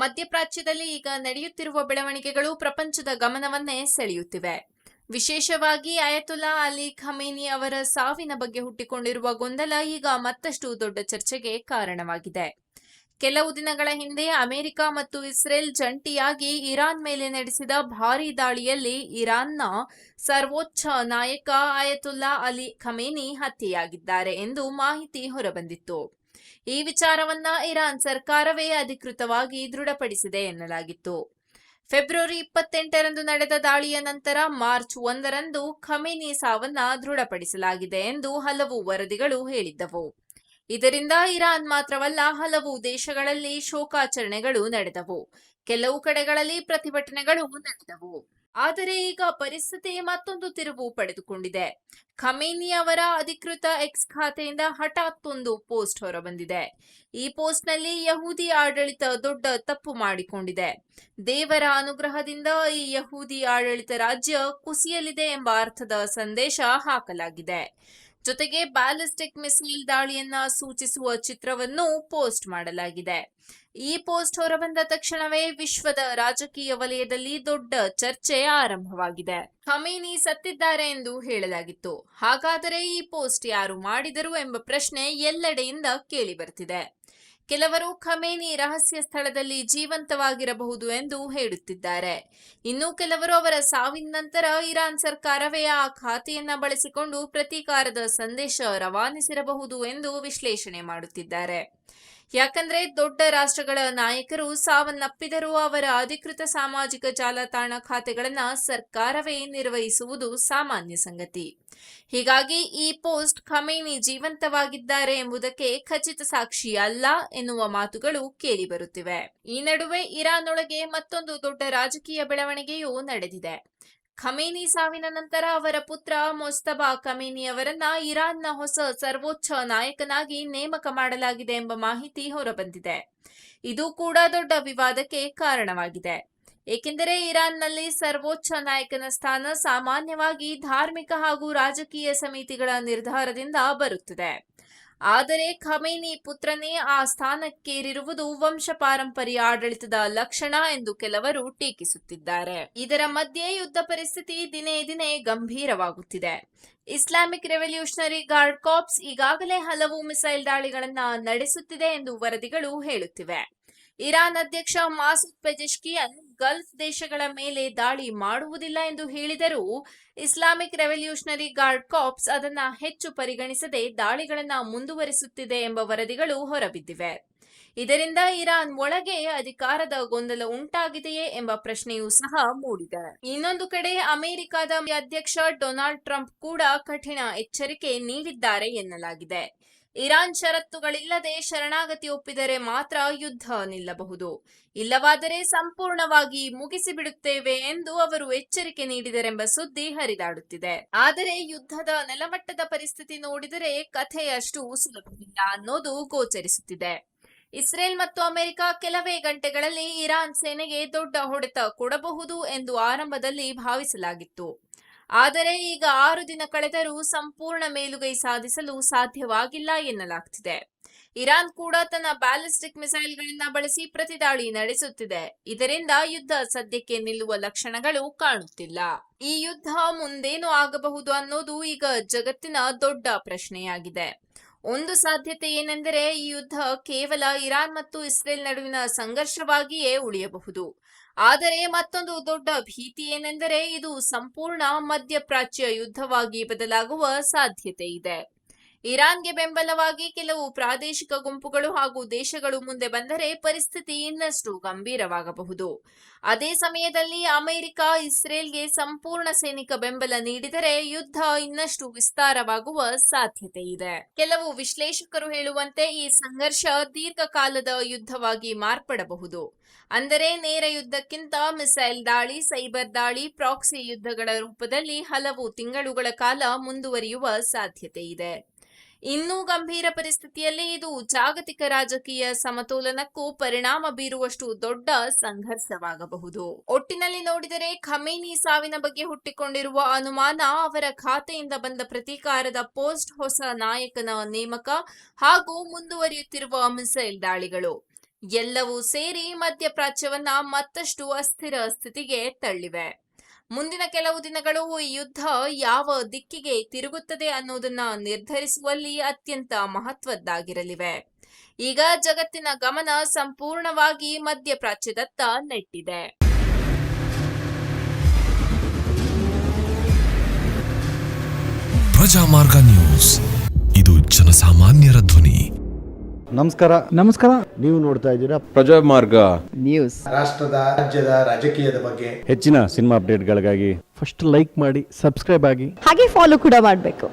ಮಧ್ಯಪ್ರಾಚ್ಯದಲ್ಲಿ ಈಗ ನಡೆಯುತ್ತಿರುವ ಬೆಳವಣಿಗೆಗಳು ಪ್ರಪಂಚದ ಗಮನವನ್ನೇ ಸೆಳೆಯುತ್ತಿವೆ. ವಿಶೇಷವಾಗಿ ಅಯತುಲ್ಲಾ ಅಲಿ ಖಮೇನಿ ಅವರ ಸಾವಿನ ಬಗ್ಗೆ ಹುಟ್ಟಿಕೊಂಡಿರುವ ಗೊಂದಲ ಈಗ ಮತ್ತಷ್ಟು ದೊಡ್ಡ ಚರ್ಚೆಗೆ ಕಾರಣವಾಗಿದೆ. ಕೆಲವು ದಿನಗಳ ಹಿಂದೆ ಅಮೆರಿಕ ಮತ್ತು ಇಸ್ರೇಲ್ ಜಂಟಿಯಾಗಿ ಇರಾನ್ ಮೇಲೆ ನಡೆಸಿದ ಭಾರೀ ದಾಳಿಯಲ್ಲಿ ಇರಾನ್ನ ಸರ್ವೋಚ್ಚ ನಾಯಕ ಅಯತುಲ್ಲಾ ಅಲಿ ಖಮೇನಿ ಹತ್ಯೆಯಾಗಿದ್ದಾರೆ ಎಂದು ಮಾಹಿತಿ ಹೊರಬಂದಿತ್ತು. ಈ ವಿಚಾರವನ್ನ ಇರಾನ್ ಸರ್ಕಾರವೇ ಅಧಿಕೃತವಾಗಿ ದೃಢಪಡಿಸಿದೆ ಎನ್ನಲಾಗಿತ್ತು. ಫೆಬ್ರವರಿ 28ರಂದು ನಡೆದ ದಾಳಿಯ ನಂತರ ಮಾರ್ಚ್ 1ರಂದು ಖಮೇನಿ ಸಾವನ್ನ ದೃಢಪಡಿಸಲಾಗಿದೆ ಎಂದು ಹಲವು ವರದಿಗಳು ಹೇಳಿದ್ದವು. ಇದರಿಂದ ಇರಾನ್ ಮಾತ್ರವಲ್ಲ, ಹಲವು ದೇಶಗಳಲ್ಲಿ ಶೋಕಾಚರಣೆಗಳು ನಡೆದವು. ಕೆಲವು ಕಡೆಗಳಲ್ಲಿ ಪ್ರತಿಭಟನೆಗಳು ನಡೆದವು. ಆದರೆ ಈಗ ಪರಿಸ್ಥಿತಿ ಮತ್ತೊಂದು ತಿರುವು ಪಡೆದುಕೊಂಡಿದೆ. ಖಮೇನಿ ಅವರ ಅಧಿಕೃತ ಎಕ್ಸ್ ಖಾತೆಯಿಂದ ಹಠಾತ್ ಒಂದು ಪೋಸ್ಟ್ ಹೊರಬಂದಿದೆ. ಈ ಪೋಸ್ಟ್ನಲ್ಲಿ ಯಹೂದಿ ಆಡಳಿತ ದೊಡ್ಡ ತಪ್ಪು ಮಾಡಿಕೊಂಡಿದೆ, ದೇವರ ಅನುಗ್ರಹದಿಂದ ಈ ಯಹೂದಿ ಆಡಳಿತ ರಾಜ್ಯ ಕುಸಿಯಲಿದೆ ಎಂಬ ಅರ್ಥದ ಸಂದೇಶ ಹಾಕಲಾಗಿದೆ. ಜೊತೆಗೆ ಬ್ಯಾಲಿಸ್ಟಿಕ್ ಮಿಸೈಲ್ ದಾಳಿಯನ್ನ ಸೂಚಿಸುವ ಚಿತ್ರವನ್ನು ಪೋಸ್ಟ್ ಮಾಡಲಾಗಿದೆ. ಈ ಪೋಸ್ಟ್ ಹೊರಬಂದ ತಕ್ಷಣವೇ ವಿಶ್ವದ ರಾಜಕೀಯ ವಲಯದಲ್ಲಿ ದೊಡ್ಡ ಚರ್ಚೆ ಆರಂಭವಾಗಿದೆ. ಖಮೇನಿ ಸತ್ತಿದ್ದಾರೆ ಎಂದು ಹೇಳಲಾಗಿತ್ತು. ಹಾಗಾದರೆ ಈ ಪೋಸ್ಟ್ ಯಾರು ಮಾಡಿದರು ಎಂಬ ಪ್ರಶ್ನೆ ಎಲ್ಲೆಡೆಯಿಂದ ಕೇಳಿ ಬರ್ತಿದೆ. ಕೆಲವರು ಖಮೇನಿ ರಹಸ್ಯ ಸ್ಥಳದಲ್ಲಿ ಜೀವಂತವಾಗಿರಬಹುದು ಎಂದು ಹೇಳುತ್ತಿದ್ದಾರೆ. ಇನ್ನು ಕೆಲವರು ಅವರ ಸಾವಿನ ನಂತರ ಇರಾನ್ ಸರ್ಕಾರವೇ ಆ ಖಾತೆಯನ್ನ ಬಳಸಿಕೊಂಡು ಪ್ರತೀಕಾರದ ಸಂದೇಶ ರವಾನಿಸಿರಬಹುದು ಎಂದು ವಿಶ್ಲೇಷಣೆ ಮಾಡುತ್ತಿದ್ದಾರೆ. ಯಾಕಂದ್ರೆ ದೊಡ್ಡ ರಾಷ್ಟ್ರಗಳ ನಾಯಕರು ಸಾವನ್ನಪ್ಪಿದರೂ ಅವರ ಅಧಿಕೃತ ಸಾಮಾಜಿಕ ಜಾಲತಾಣ ಖಾತೆಗಳನ್ನ ಸರ್ಕಾರವೇ ನಿರ್ವಹಿಸುವುದು ಸಾಮಾನ್ಯ ಸಂಗತಿ. ಹೀಗಾಗಿ ಈ ಪೋಸ್ಟ್ ಖಮೇನಿ ಜೀವಂತವಾಗಿದ್ದಾರೆ ಎಂಬುದಕ್ಕೆ ಖಚಿತ ಸಾಕ್ಷಿ ಅಲ್ಲ ಎನ್ನುವ ಮಾತುಗಳು ಕೇಳಿಬರುತ್ತಿವೆ. ಈ ನಡುವೆ ಇರಾನ್ ಒಳಗೆ ಮತ್ತೊಂದು ದೊಡ್ಡ ರಾಜಕೀಯ ಬೆಳವಣಿಗೆಯೂ ನಡೆದಿದೆ. ಖಮೇನಿ ಸಾವಿನ ನಂತರ ಅವರ ಪುತ್ರ ಮೊಜ್ತಬಾ ಖಮೇನಿ ಅವರನ್ನ ಇರಾನ್ನ ಹೊಸ ಸರ್ವೋಚ್ಚ ನಾಯಕನಾಗಿ ನೇಮಕ ಮಾಡಲಾಗಿದೆ ಎಂಬ ಮಾಹಿತಿ ಹೊರಬಂದಿದೆ. ಇದು ಕೂಡ ದೊಡ್ಡ ವಿವಾದಕ್ಕೆ ಕಾರಣವಾಗಿದೆ. ಏಕೆಂದರೆ ಇರಾನ್ನಲ್ಲಿ ಸರ್ವೋಚ್ಚ ನಾಯಕನ ಸ್ಥಾನ ಸಾಮಾನ್ಯವಾಗಿ ಧಾರ್ಮಿಕ ಹಾಗೂ ರಾಜಕೀಯ ಸಮಿತಿಗಳ ನಿರ್ಧಾರದಿಂದ ಬರುತ್ತದೆ. ಆದರೆ ಖಮೇನಿ ಪುತ್ರನೇ ಆ ಸ್ಥಾನಕ್ಕೇರಿರುವುದು ವಂಶ ಪಾರಂಪರ್ಯ ಆಡಳಿತದ ಲಕ್ಷಣ ಎಂದು ಕೆಲವರು ಟೀಕಿಸುತ್ತಿದ್ದಾರೆ. ಇದರ ಮಧ್ಯೆ ಯುದ್ಧ ಪರಿಸ್ಥಿತಿ ದಿನೇ ದಿನೇ ಗಂಭೀರವಾಗುತ್ತಿದೆ. ಇಸ್ಲಾಮಿಕ್ ರೆವಲ್ಯೂಷನರಿ ಗಾರ್ಡ್ ಕಾರ್ಪ್ಸ್ ಈಗಾಗಲೇ ಹಲವು ಮಿಸೈಲ್ ದಾಳಿಗಳನ್ನು ನಡೆಸುತ್ತಿದೆ ಎಂದು ವರದಿಗಳು ಹೇಳುತ್ತಿವೆ. ಇರಾನ್ ಅಧ್ಯಕ್ಷ ಮಸೂದ್ ಪೆಜೆಶ್ಕಿಯನ್ ಗಲ್ಫ್ ದೇಶಗಳ ಮೇಲೆ ದಾಳಿ ಮಾಡುವುದಿಲ್ಲ ಎಂದು ಹೇಳಿದರೂ ಇಸ್ಲಾಮಿಕ್ ರೆವಲ್ಯೂಷನರಿ ಗಾರ್ಡ್ ಕಾರ್ಪ್ಸ್ ಅದನ್ನ ಹೆಚ್ಚು ಪರಿಗಣಿಸದೆ ದಾಳಿಗಳನ್ನು ಮುಂದುವರಿಸುತ್ತಿದೆ ಎಂಬ ವರದಿಗಳು ಹೊರಬಿದ್ದಿವೆ. ಇದರಿಂದ ಇರಾನ್ ಒಳಗೆ ಅಧಿಕಾರದ ಗೊಂದಲ ಉಂಟಾಗಿದೆಯೇ ಎಂಬ ಪ್ರಶ್ನೆಯೂ ಸಹ ಮೂಡಿದೆ. ಇನ್ನೊಂದು ಕಡೆ ಅಮೆರಿಕದ ಅಧ್ಯಕ್ಷ ಡೊನಾಲ್ಡ್ ಟ್ರಂಪ್ ಕೂಡ ಕಠಿಣ ಎಚ್ಚರಿಕೆ ನೀಡಿದ್ದಾರೆ ಎನ್ನಲಾಗಿದೆ. ಇರಾನ್ ಷರತ್ತುಗಳಿಲ್ಲದೆ ಶರಣಾಗತಿ ಒಪ್ಪಿದರೆ ಮಾತ್ರ ಯುದ್ಧ ನಿಲ್ಲಬಹುದು, ಇಲ್ಲವಾದರೆ ಸಂಪೂರ್ಣವಾಗಿ ಮುಗಿಸಿಬಿಡುತ್ತೇವೆ ಎಂದು ಅವರು ಎಚ್ಚರಿಕೆ ನೀಡಿದರೆಂಬ ಸುದ್ದಿ ಹರಿದಾಡುತ್ತಿದೆ. ಆದರೆ ಯುದ್ಧದ ನೆಲಮಟ್ಟದ ಪರಿಸ್ಥಿತಿ ನೋಡಿದರೆ ಕಥೆ ಅಷ್ಟು ಸುಲಭವಿಲ್ಲ ಅನ್ನೋದು ಗೋಚರಿಸುತ್ತಿದೆ. ಇಸ್ರೇಲ್ ಮತ್ತು ಅಮೆರಿಕ ಕೆಲವೇ ಗಂಟೆಗಳಲ್ಲಿ ಇರಾನ್ ಸೇನೆಗೆ ದೊಡ್ಡ ಹೊಡೆತ ಕೊಡಬಹುದು ಎಂದು ಆರಂಭದಲ್ಲಿ ಭಾವಿಸಲಾಗಿತ್ತು. ಆದರೆ ಈಗ 6 ದಿನ ಕಳೆದರೂ ಸಂಪೂರ್ಣ ಮೇಲುಗೈ ಸಾಧಿಸಲು ಸಾಧ್ಯವಾಗಿಲ್ಲ ಎನ್ನಲಾಗ್ತಿದೆ. ಇರಾನ್ ಕೂಡ ತನ್ನ ಬ್ಯಾಲಿಸ್ಟಿಕ್ ಮಿಸೈಲ್ಗಳನ್ನ ಬಳಸಿ ಪ್ರತಿದಾಳಿ ನಡೆಸುತ್ತಿದೆ. ಇದರಿಂದ ಯುದ್ಧ ಸದ್ಯಕ್ಕೆ ನಿಲ್ಲುವ ಲಕ್ಷಣಗಳು ಕಾಣುತ್ತಿಲ್ಲ. ಈ ಯುದ್ಧ ಮುಂದೇನು ಆಗಬಹುದು ಅನ್ನೋದು ಈಗ ಜಗತ್ತಿನ ದೊಡ್ಡ ಪ್ರಶ್ನೆಯಾಗಿದೆ. ಒಂದು ಸಾಧ್ಯತೆ ಏನೆಂದರೆ ಈ ಯುದ್ಧ ಕೇವಲ ಇರಾನ್ ಮತ್ತು ಇಸ್ರೇಲ್ ನಡುವಿನ ಸಂಘರ್ಷವಾಗಿಯೇ ಉಳಿಯಬಹುದು. ಆದರೆ ಮತ್ತೊಂದು ದೊಡ್ಡ ಭೀತಿ ಏನೆಂದರೆ ಇದು ಸಂಪೂರ್ಣ ಮಧ್ಯಪ್ರಾಚ್ಯ ಯುದ್ಧವಾಗಿ ಬದಲಾಗುವ ಸಾಧ್ಯತೆ ಇದೆ. ಇರಾನ್ಗೆ ಬೆಂಬಲವಾಗಿ ಕೆಲವು ಪ್ರಾದೇಶಿಕ ಗುಂಪುಗಳು ಹಾಗೂ ದೇಶಗಳು ಮುಂದೆ ಬಂದರೆ ಪರಿಸ್ಥಿತಿ ಇನ್ನಷ್ಟು ಗಂಭೀರವಾಗಬಹುದು. ಅದೇ ಸಮಯದಲ್ಲಿ ಅಮೆರಿಕ ಇಸ್ರೇಲ್ಗೆ ಸಂಪೂರ್ಣ ಸೈನಿಕ ಬೆಂಬಲ ನೀಡಿದರೆ ಯುದ್ಧ ಇನ್ನಷ್ಟು ವಿಸ್ತಾರವಾಗುವ ಸಾಧ್ಯತೆ ಇದೆ. ಕೆಲವು ವಿಶ್ಲೇಷಕರು ಹೇಳುವಂತೆ ಈ ಸಂಘರ್ಷ ದೀರ್ಘಕಾಲದ ಯುದ್ಧವಾಗಿ ಮಾರ್ಪಡಬಹುದು. ಅಂದರೆ ನೇರ ಯುದ್ಧಕ್ಕಿಂತ ಮಿಸೈಲ್ ದಾಳಿ, ಸೈಬರ್ ದಾಳಿ, ಪ್ರಾಕ್ಸಿ ಯುದ್ಧಗಳ ರೂಪದಲ್ಲಿ ಹಲವು ತಿಂಗಳುಗಳ ಕಾಲ ಮುಂದುವರಿಯುವ ಸಾಧ್ಯತೆ ಇದೆ. ಇನ್ನೂ ಗಂಭೀರ ಪರಿಸ್ಥಿತಿಯಲ್ಲಿ ಇದು ಜಾಗತಿಕ ರಾಜಕೀಯ ಸಮತೋಲನಕ್ಕೂ ಪರಿಣಾಮ ಬೀರುವಷ್ಟು ದೊಡ್ಡ ಸಂಘರ್ಷವಾಗಬಹುದು. ಒಟ್ಟಿನಲ್ಲಿ ನೋಡಿದರೆ ಖಮೇನಿ ಸಾವಿನ ಬಗ್ಗೆ ಹುಟ್ಟಿಕೊಂಡಿರುವ ಅನುಮಾನ, ಅವರ ಖಾತೆಯಿಂದ ಬಂದ ಪ್ರತೀಕಾರದ ಪೋಸ್ಟ್, ಹೊಸ ನಾಯಕನ ನೇಮಕ ಹಾಗೂ ಮುಂದುವರಿಯುತ್ತಿರುವ ಮಿಸೈಲ್ ದಾಳಿಗಳು ಎಲ್ಲವೂ ಸೇರಿ ಮಧ್ಯಪ್ರಾಚ್ಯವನ್ನ ಮತ್ತಷ್ಟು ಅಸ್ಥಿರ ಸ್ಥಿತಿಗೆ ತಳ್ಳಿವೆ. ಮುಂದಿನ ಕೆಲವು ದಿನಗಳು ಈ ಯುದ್ಧ ಯಾವ ದಿಕ್ಕಿಗೆ ತಿರುಗುತ್ತದೆ ಅನ್ನೋದನ್ನ ನಿರ್ಧರಿಸುವಲ್ಲಿ ಅತ್ಯಂತ ಮಹತ್ವದ್ದಾಗಿರಲಿವೆ. ಈಗ ಜಗತ್ತಿನ ಗಮನ ಸಂಪೂರ್ಣವಾಗಿ ಮಧ್ಯಪ್ರಾಚ್ಯದತ್ತ ನೆಟ್ಟಿದೆ. ಪ್ರಜಾಮಾರ್ಗ ನ್ಯೂಸ್, ಇದು ಜನಸಾಮಾನ್ಯರ ಧ್ವನಿ. ನಮಸ್ಕಾರ. ನೀವು ನೋಡ್ತಾ ಇದ್ದೀರಾ ಪ್ರಜಾಮಾರ್ಗ ನ್ಯೂಸ್. ರಾಷ್ಟ್ರದ ರಾಜ್ಯದ ರಾಜಕೀಯದ ಬಗ್ಗೆ ಹೆಚ್ಚಿನ ಸಿನಿಮಾ ಅಪ್ಡೇಟ್ಗಳಿಗಾಗಿ ಫಸ್ಟ್ ಲೈಕ್ ಮಾಡಿ, ಸಬ್ಸ್ಕ್ರೈಬ್ ಆಗಿ, ಹಾಗೆ ಫಾಲೋ ಕೂಡ ಮಾಡಬೇಕು.